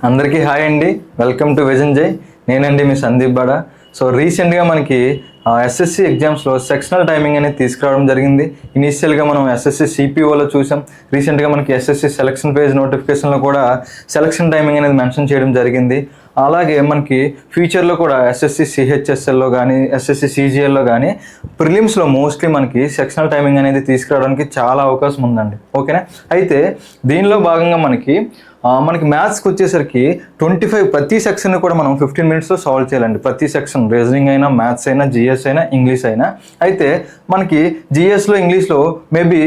అందరికీ హాయ్ అండి. Welcome to vision జై. నేనండి మీ సందీప్ బాడా. సో రీసెంట్గా మనకి ఎస్ఎస్సి ఎగ్జామ్స్లో సెక్షనల్ టైమింగ్ అనేది తీసుకురావడం జరిగింది. ఇనీషియల్గా మనం ఎస్ఎస్సి సిపిఓలో చూసాం. రీసెంట్గా మనకి ఎస్ఎస్సి సెలక్షన్ పేజ్ నోటిఫికేషన్లో కూడా సెలక్షన్ టైమింగ్ అనేది మెన్షన్ చేయడం జరిగింది. అలాగే మనకి ఫ్యూచర్లో కూడా ఎస్ఎస్సి సిహెచ్ఎస్ఎల్లో కానీ ఎస్ఎస్సి సిజిఎల్లో కానీ ప్రిలిమ్స్లో మోస్ట్లీ మనకి సెక్షనల్ టైమింగ్ అనేది తీసుకురావడానికి చాలా అవకాశం ఉందండి. ఓకేనా. అయితే దీనిలో భాగంగా మనకి మ్యాథ్స్కి వచ్చేసరికి 25 ప్రతి సెక్షన్ కూడా మనం 15 మినిట్స్లో సాల్వ్ చేయాలండి. ప్రతి సెక్షన్ రీజనింగ్ అయినా, మ్యాథ్స్ అయినా, జిఎస్ అయినా, ఇంగ్లీష్ అయినా. అయితే మనకి జిఎస్లో, ఇంగ్లీష్లో మేబీ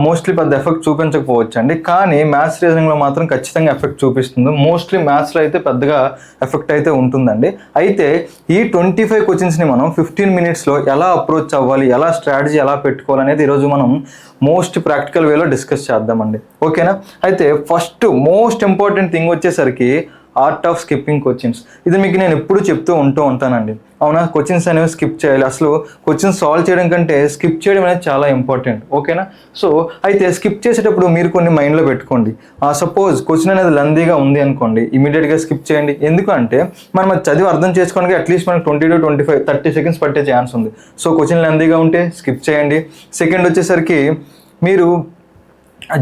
మోస్ట్లీ పెద్ద ఎఫెక్ట్ చూపించకపోవచ్చు అండి. కానీ మ్యాథ్స్, రీజనింగ్లో మాత్రం ఖచ్చితంగా ఎఫెక్ట్ చూపిస్తుంది. మోస్ట్లీ మ్యాథ్స్లో అయితే పెద్దగా ఎఫెక్ట్ అయితే ఉంటుందండి. అయితే ఈ 25 క్వశ్చన్స్ని మనం 15 మినిట్స్లో ఎలా అప్రోచ్ అవ్వాలి, ఎలా స్ట్రాటజీ ఎలా పెట్టుకోవాలనేది ఈరోజు మనం మోస్ట్ ప్రాక్టికల్ వేలో డిస్కస్ చేద్దామండి. ఓకేనా. అయితే ఫస్ట్ మోస్ట్ ఇంపార్టెంట్ థింగ్ వచ్చేసరికి ఆర్ట్ ఆఫ్ స్కిప్పింగ్ క్వశ్చన్స్. ఇది మీకు నేను ఎప్పుడు చెప్తూ ఉంటానండి. అవునా, క్వశ్చన్స్ అనేవి స్కిప్ చేయాలి. అసలు క్వశ్చన్స్ సాల్వ్ చేయడం కంటే స్కిప్ చేయడం అనేది చాలా ఇంపార్టెంట్. ఓకేనా. సో అయితే స్కిప్ చేసేటప్పుడు మీరు కొన్ని మైండ్లో పెట్టుకోండి. సపోజ్ క్వశ్చన్ అనేది లెందీగా ఉంది అనుకోండి, ఇమీడియట్గా స్కిప్ చేయండి. ఎందుకంటే మనం అది చదివి అర్థం చేసుకోవడానికి అట్లీస్ట్ మనకు 20 to 25 30 సెకండ్స్ పట్టే ఛాన్స్ ఉంది. సో క్వశ్చన్ లెందీగా ఉంటే స్కిప్ చేయండి. సెకండ్ వచ్చేసరికి మీరు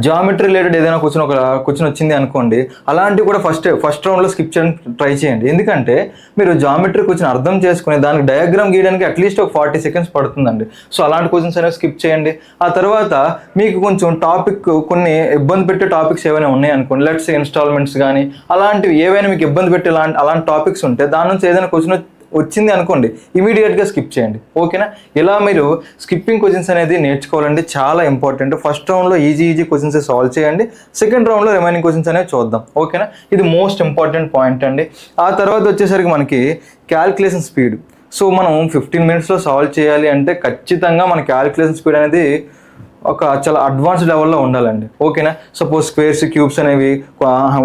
జామెట్రీ రిలేటెడ్ ఏదైనా క్వశ్చన్ వచ్చింది అనుకోండి, అలాంటివి కూడా ఫస్ట్ రౌండ్లో స్కిప్ చేయడం ట్రై చేయండి. ఎందుకంటే మీరు జామెట్రీ క్వశ్చన్ అర్థం చేసుకుని దానికి డయాగ్రామ్ గీయడానికి అట్లీస్ట్ ఒక 40 సెకండ్స్ పడుతుందండి. సో అలాంటి క్వశ్చన్స్ అనేవి స్కిప్ చేయండి. ఆ తర్వాత మీకు కొంచెం కొన్ని ఇబ్బంది పెట్టే టాపిక్స్ ఏమైనా ఉన్నాయి అనుకోండి, లెట్స్ ఇన్స్టాల్మెంట్స్ కానీ అలాంటివి ఏవైనా మీకు ఇబ్బంది పెట్టే అలాంటి టాపిక్స్ ఉంటే దాని నుంచి ఏదైనా క్వశ్చన్ వచ్చింది అనుకోండి, ఇమీడియట్గా స్కిప్ చేయండి. ఓకేనా. ఇలా మీరు స్కిప్పింగ్ క్వశ్చన్స్ అనేది నేర్చుకోవాలండి, చాలా ఇంపార్టెంట్. ఫస్ట్ రౌండ్లో ఈజీ క్వశ్చన్స్ సాల్వ్ చేయండి. సెకండ్ రౌండ్లో రిమైనింగ్ క్వశ్చన్స్ అనేవి చూద్దాం. ఓకేనా. ఇది మోస్ట్ ఇంపార్టెంట్ పాయింట్ అండి. ఆ తర్వాత వచ్చేసరికి మనకి క్యాల్కులేషన్ స్పీడ్. సో మనం 15 మినిట్స్లో సాల్వ్ చేయాలి అంటే ఖచ్చితంగా మన క్యాల్కులేషన్ స్పీడ్ అనేది చాలా అడ్వాన్స్డ్ లెవెల్లో ఉండాలండి. ఓకేనా. సపోజ్ స్క్వేర్స్, క్యూబ్స్ అనేవి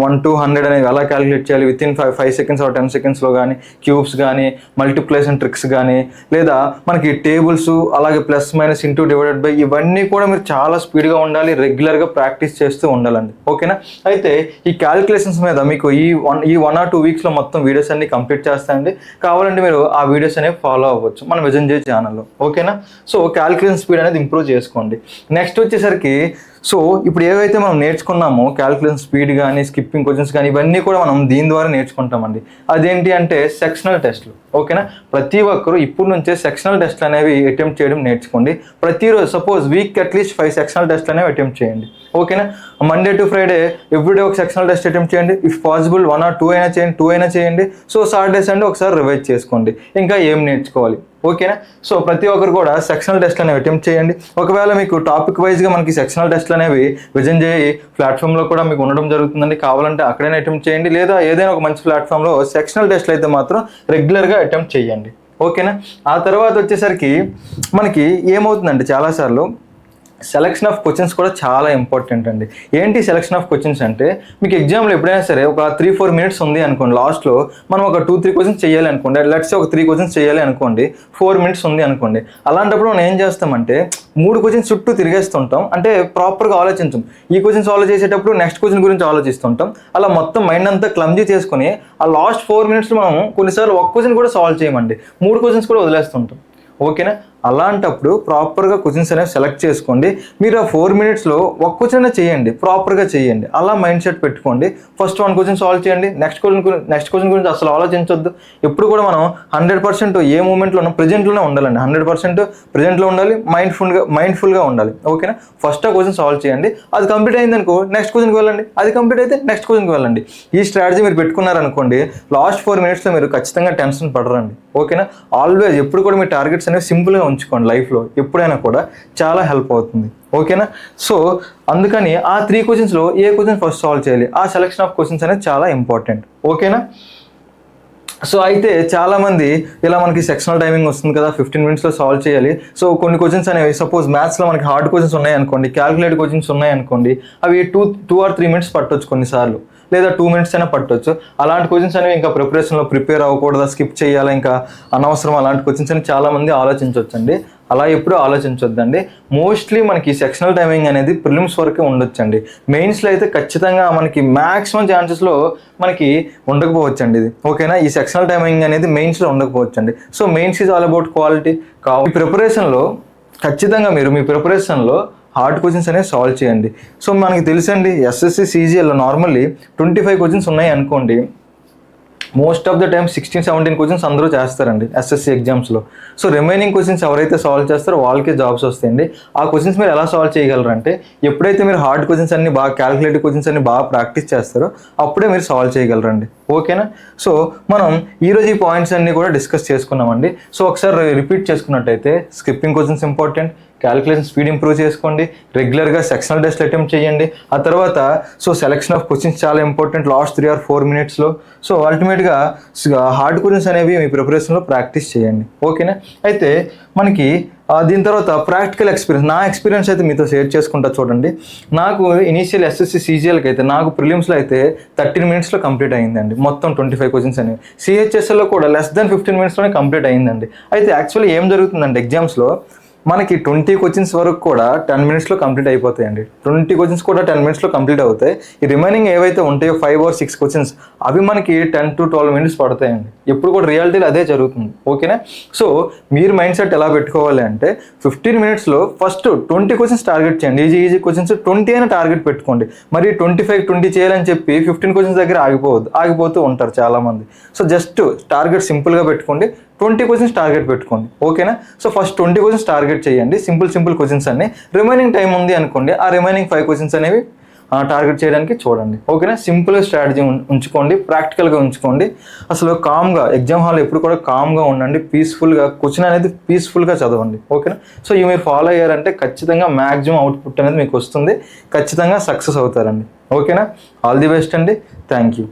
1 to 100 అనేవి ఎలా క్యాలిక్యులేట్ చేయాలి వితిన్ 5 సెకండ్స్ ఆర్ 10 సెకండ్స్లో కానీ, క్యూబ్స్ కానీ, మల్టిప్లికేషన్ ట్రిక్స్ కానీ, లేదా మనకి టేబుల్స్, అలాగే plus minus into divided by, ఇవన్నీ కూడా మీరు చాలా స్పీడ్గా ఉండాలి, రెగ్యులర్గా ప్రాక్టీస్ చేస్తూ ఉండాలండి. ఓకేనా. అయితే ఈ క్యాలిక్యులేషన్స్ మీద మీకు ఈ 1 or 2 వీక్స్లో మొత్తం వీడియోస్ అన్ని కంప్లీట్ చేస్తాయండి. కావాలంటే మీరు ఆ వీడియోస్ అనేవి ఫాలో అవ్వచ్చు మన విజన్ జై ఛానల్లో. ఓకేనా. సో క్యాలిక్యులేషన్ స్పీడ్ అనేది ఇంప్రూవ్ చేసుకోండి. నెక్స్ట్ వచ్చేసరికి సో ఇప్పుడు ఏవైతే మనం నేర్చుకున్నామో క్యాలిక్యులేషన్ స్పీడ్ కానీ, స్కిప్పింగ్ క్వశ్చన్స్ కానీ, ఇవన్నీ కూడా మనం దీని ద్వారా నేర్చుకుంటామండి. అదేంటి అంటే సెక్షనల్ టెస్ట్లు. ఓకేనా. ప్రతి ఒక్కరు ఇప్పుడు నుంచే సెక్షనల్ టెస్ట్లు అనేవి అటెంప్ట్ చేయడం నేర్చుకోండి. ప్రతిరోజు సపోజ్ వీక్ అట్లీస్ట్ 5 సెక్షనల్ టెస్ట్లు అనేవి అటెంప్ట్ చేయండి. ఓకేనా. మండే టు ఫ్రైడే ఎవ్రీడే ఒక సెక్షనల్ టెస్ట్ అటెంప్ట్ చేయండి. ఇఫ్ పాసిబుల్ 1 or 2 అయినా చేయండి. సో సాటర్డే సండే ఒకసారి రివైజ్ చేసుకోండి ఇంకా ఏం నేర్చుకోవాలి. ఓకేనా. సో ప్రతి ఒక్కరు కూడా సెక్షనల్ టెస్ట్ అనేవి అటెంప్ట్ చేయండి. ఒకవేళ మీకు టాపిక్ వైజ్గా మనకి సెక్షనల్ టెస్ట్లు అనేవి విజన్ జై ప్లాట్ఫామ్లో కూడా మీకు ఉండడం జరుగుతుందండి. కావాలంటే అక్కడైనా అటెంప్ట్ చేయండి, లేదా ఏదైనా ఒక మంచి ప్లాట్ఫామ్లో సెక్షనల్ టెస్ట్లు అయితే మాత్రం రెగ్యులర్గా అటెంప్ట్ చేయండి. ఓకేనా. ఆ తర్వాత వచ్చేసరికి మనకి ఏమవుతుందంటే చాలాసార్లు సెలక్షన్ ఆఫ్ క్వశ్చన్స్ కూడా చాలా ఇంపార్టెంట్ అండి. ఏంటి సెలక్షన్ ఆఫ్ క్వశ్చన్స్ అంటే, మీకు ఎగ్జామ్లో ఎప్పుడైనా సరే ఒక 3-4 మినిట్స్ ఉంది అనుకోండి, లాస్ట్లో మనం ఒక 2-3 క్వశ్చన్స్ చేయాలి అనుకోండి, లెట్స్ ఒక 3 క్వశ్చన్స్ చేయాలి అనుకోండి, 4 మినిట్స్ ఉంది అనుకోండి. అలాంటప్పుడు మనం ఏం చేస్తామంటే 3 క్వశ్చన్స్ చుట్టూ తిరిగేస్తుంటాం. అంటే ప్రాపర్గా ఆలోచించాం. ఈ క్వశ్చన్ సాల్వ్ చేసేటప్పుడు నెక్స్ట్ క్వశ్చన్ గురించి ఆలోచిస్తుంటాం. అలా మొత్తం మైండ్ అంతా క్లమ్జీ చేసుకుని ఆ లాస్ట్ 4 మినిట్స్లో మనం కొన్నిసార్లు ఒక క్వశ్చన్ కూడా సాల్వ్ చేయమండి, 3 క్వశ్చన్స్ కూడా వదిలేస్తుంటాం. ఓకేనా. అలాంటప్పుడు ప్రాపర్గా క్వశ్చన్స్ అనేవి సెలెక్ట్ చేసుకోండి. మీరు ఆ 4 మినిట్స్లో ఒక క్వశ్చన్ చేయండి, ప్రాపర్గా చేయండి. అలా మైండ్ సెట్ పెట్టుకోండి. ఫస్ట్ 1 క్వశ్చన్ సాల్వ్ చేయండి, నెక్స్ట్ క్వశ్చన్ గురించి అసలు ఆలోచించొద్దు. ఎప్పుడు కూడా మనం 100% ఏ మూమెంట్లో ఉన్న ప్రజెంట్లోనే ఉండాలండి. 100% ప్రజెంట్లో ఉండాలి, మైండ్ఫుల్గా ఉండాలి. ఓకేనా. ఫస్ట్ ఆ క్వశ్చన్ సాల్వ్ చేయండి. అది కంప్లీట్ అయిందనుకో నెక్స్ట్ క్వశ్చన్కి వెళ్ళండి. అది కంప్లీట్ అయితే నెక్స్ట్ క్వశ్చన్కి వెళ్ళండి. ఈ స్ట్రాటజీ మీరు పెట్టుకున్నారనుకోండి, లాస్ట్ 4 మినిట్స్లో మీరు ఖచ్చితంగా టెన్షన్ పడరండి. ఓకేనా. ఆల్వేస్ ఎప్పుడు కూడా మీ టార్గెట్స్ అనేవి సింపుల్గా ఉంచుకోండి. లైఫ్లో ఎప్పుడైనా కూడా చాలా హెల్ప్ అవుతుంది. ఓకేనా. సో అందుకని ఆ 3 క్వశ్చన్స్లో ఏ క్వశ్చన్ ఫస్ట్ సాల్వ్ చేయాలి, ఆ సెలెక్షన్ ఆఫ్ క్వశ్చన్స్ అనేది చాలా ఇంపార్టెంట్. ఓకేనా. సో అయితే చాలామంది ఇలా మనకి సెక్షనల్ టైమింగ్ వస్తుంది కదా, 15 మినిట్స్లో సాల్వ్ చేయాలి. సో కొన్ని క్వశ్చన్స్ అనేవి సపోజ్ మ్యాథ్స్లో మనకి హార్డ్ క్వశ్చన్స్ ఉన్నాయనుకోండి, క్యాల్కులేట్ క్వశ్చన్స్ ఉన్నాయనుకోండి, అవి 2 or 3 మినిట్స్ పట్టవచ్చు కొన్నిసార్లు, లేదా 2 మినిట్స్ అయినా పట్టవచ్చు. అలాంటి క్వశ్చన్స్ అనేవి ఇంకా ప్రిపరేషన్లో ప్రిపేర్ అవ్వకూడదా, స్కిప్ చేయాలా, ఇంకా అనవసరం అలాంటి క్వశ్చన్స్ అని చాలామంది ఆలోచించవచ్చండి. అలా ఎప్పుడూ ఆలోచించొద్దండి. మోస్ట్లీ మనకి సెక్షనల్ టైమింగ్ అనేది ప్రిలిమ్స్ వరకే ఉండొచ్చండి. మెయిన్స్లో అయితే ఖచ్చితంగా మనకి మ్యాక్సిమం ఛాన్సెస్లో మనకి ఉండకపోవచ్చండి ఇది. ఓకేనా, ఈ సెక్షనల్ టైమింగ్ అనేది మెయిన్స్లో ఉండకపోవచ్చండి. So mains is all about quality. ఈ ప్రిపరేషన్లో ఖచ్చితంగా మీరు మీ ప్రిపరేషన్లో హార్డ్ క్వశ్చన్స్ అనేవి సాల్వ్ చేయండి. సో మనకి తెలుసండి, ఎస్ఎస్సి సీజీఎల్లో నార్మల్లీ 25 క్వశ్చన్స్ ఉన్నాయి అనుకోండి. Most of the time 16-17 questions అందరూ చేస్తారండి ఎస్ఎస్సి ఎగ్జామ్స్లో. సో రిమైనింగ్ క్వశ్చన్స్ ఎవరైతే సాల్వ్ చేస్తారో వాళ్ళకే జాబ్స్ వస్తాయండి. ఆ క్వశ్చన్స్ మీరు ఎలా సాల్వ్ చేయగలరంటే, ఎప్పుడైతే మీరు హార్డ్ క్వశ్చన్స్ అన్ని బాగా క్యాలిక్యులేటివ్ క్వశ్చన్స్ అన్ని బాగా ప్రాక్టీస్ చేస్తారో అప్పుడే మీరు సాల్వ్ చేయగలరండి. ఓకేనా, సో మనం ఈరోజు ఈ పాయింట్స్ అన్ని కూడా డిస్కస్ చేసుకున్నామండి. సో ఒకసారి రిపీట్ చేసుకున్నట్టయితే, skipping questions important, calculation speed improve చేసుకోండి, రెగ్యులర్గా సెక్షనల్ టెస్ట్ అటెంప్ట్ చేయండి. ఆ తర్వాత సో సెలెక్షన్ ఆఫ్ క్వశ్చన్స్ చాలా ఇంపార్టెంట్ లాస్ట్ 3 or 4 minutesలో. సో అల్టిమేట్గా హార్డ్ క్వశ్చన్స్ అనేవి మీ ప్రిపరేషన్లో ప్రాక్టీస్ చేయండి. ఓకేనా, అయితే మనకి దీని తర్వాత ప్రాక్టికల్ ఎక్స్పీరియన్స్, నా ఎక్స్పీరియన్స్ అయితే మీతో షేర్ చేసుకుంటా చూడండి. నాకు ఇనీషియల్ ఎస్ఎస్సి సీజీఎల్కి అయితే నాకు ప్రిలిమ్స్లో అయితే 13 minutesలో కంప్లీట్ అయ్యిందండి మొత్తం 25 క్వశ్చన్స్ అనేవి. సిహెచ్ఎస్ఎల్లో కూడా less than 15 minutesలోనే కంప్లీట్ అయ్యిందండి. అయితే యాక్చువల్లీ ఏం జరుగుతుందంటే, ఎగ్జామ్స్లో మనకి 20 క్వశ్చన్స్ వరకు కూడా 10 minutesలో కంప్లీట్ అయిపోతాయండి. 20 క్వశ్చన్స్ కూడా 10 minutesలో కంప్లీట్ అవుతాయి. ఈ రిమైనింగ్ ఏవైతే ఉంటాయో 5 or 6 క్వశ్చన్స్ అవి మనకి 10 to 12 minutes పడతాయండి. ఎప్పుడు కూడా రియాలిటీలో అదే జరుగుతుంది. ఓకేనా, సో మీరు మైండ్ సెట్ ఎలా పెట్టుకోవాలి అంటే, 15 minutesలో ఫస్ట్ 20 క్వశ్చన్స్ టార్గెట్ చేయండి. ఈజీ క్వశ్చన్స్ 20 అయినా టార్గెట్ పెట్టుకోండి. మరి 25-20 చేయాలని చెప్పి 15 క్వశ్చన్స్ దగ్గర ఆగిపోతూ ఉంటారు చాలామంది. సో జస్ట్ టార్గెట్ సింపుల్గా పెట్టుకోండి, 20 క్వశ్చన్స్ టార్గెట్ పెట్టుకోండి. ఓకేనా, సో ఫస్ట్ 20 క్వశ్చన్స్ టార్గెట్ చేయండి, సింపుల్ క్వశ్చన్స్ అన్ని. రిమైనింగ్ టైం ఉంది అనుకోండి, ఆ రిమైనింగ్ 5 క్వశ్చన్స్ అనేవి టార్గెట్ చేయడానికి చూడండి. ఓకేనా, సింపుల్ స్ట్రాటజీ ఉంచుకోండి, ప్రాక్టికల్గా ఉంచుకోండి. అసలు కామ్గా ఎగ్జామ్ హాల్ ఎప్పుడు కూడా కామ్గా ఉండండి, పీస్ఫుల్గా క్వశ్చన్ అనేది పీస్ఫుల్గా చదవండి. ఓకేనా, సో ఇవి మీరు ఫాలో అయ్యారంటే ఖచ్చితంగా మ్యాక్సిమం అవుట్పుట్ అనేది మీకు వస్తుంది, ఖచ్చితంగా సక్సెస్ అవుతారండి. ఓకేనా, ఆల్ ది బెస్ట్ అండి, థ్యాంక్ యూ.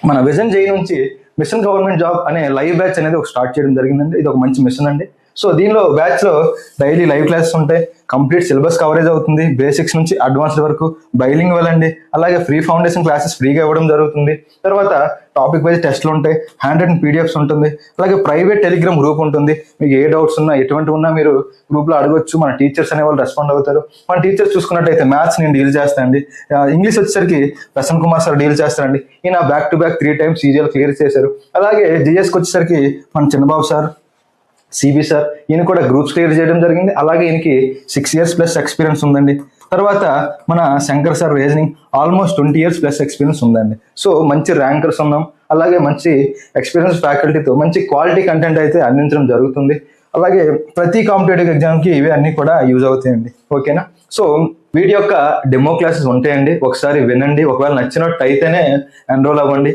మన విజన్ జై నుంచి మిషన్ గవర్నమెంట్ జాబ్ అనే లైవ్ బ్యాచ్ అనేది ఒక స్టార్ట్ చేయడం జరిగిందండి. ఇది ఒక మంచి మిషన్ అండి. సో దీనిలో బ్యాచ్లో డైలీ లైవ్ క్లాసెస్ ఉంటాయి, కంప్లీట్ సిలబస్ కవరేజ్ అవుతుంది, బేసిక్స్ నుంచి అడ్వాన్స్డ్ వరకు, బైలింగ్ వెళ్ళండి, అలాగే ఫ్రీ ఫౌండేషన్ క్లాసెస్ ఫ్రీగా ఇవ్వడం జరుగుతుంది. తర్వాత టాపిక్ వైజ్ టెస్ట్లు ఉంటాయి, హ్యాండ్ రిటన్ పీడిఎఫ్స్ ఉంటుంది, అలాగే ప్రైవేట్ టెలిగ్రామ్ గ్రూప్ ఉంటుంది. మీకు ఏ డౌట్స్ ఉన్నా ఎటువంటి ఉన్నా మీరు గ్రూప్లో అడగొచ్చు, మన టీచర్స్ అనే వాళ్ళు రెస్పాండ్ అవుతారు. మన టీచర్స్ చూసుకున్నట్టయితే మ్యాథ్స్ నేను డీల్ చేస్తానండి, ఇంగ్లీష్ వచ్చేసరికి ప్రసన్న కుమార్ సార్ డీల్ చేస్తారండి. ఈయన back to back 3 times CGL clear చేశారు. అలాగే జిఎస్కి వచ్చేసరికి మన చిన్నబాబు సార్, సిబి సార్, ఈయన కూడా గ్రూప్స్ క్లియర్ చేయడం జరిగింది. అలాగే ఈయనకి 6 years ప్లస్ ఎక్స్పీరియన్స్ ఉందండి. తర్వాత మన Shankar sir reasoning almost 20 years plus experience ఉందండి. సో మంచి ర్యాంకర్స్ ఉన్నాం, అలాగే మంచి ఎక్స్పీరియన్స్ ఫ్యాకల్టీతో మంచి క్వాలిటీ కంటెంట్ అయితే అందించడం జరుగుతుంది. అలాగే ప్రతి కాంపిటేటివ్ ఎగ్జామ్కి ఇవి అన్నీ కూడా యూజ్ అవుతాయండి. ఓకేనా, సో వీటి యొక్క డెమో క్లాసెస్ ఉంటాయండి, ఒకసారి వినండి. ఒకవేళ నచ్చినట్టు అయితేనే ఎన్రోల్ అవ్వండి.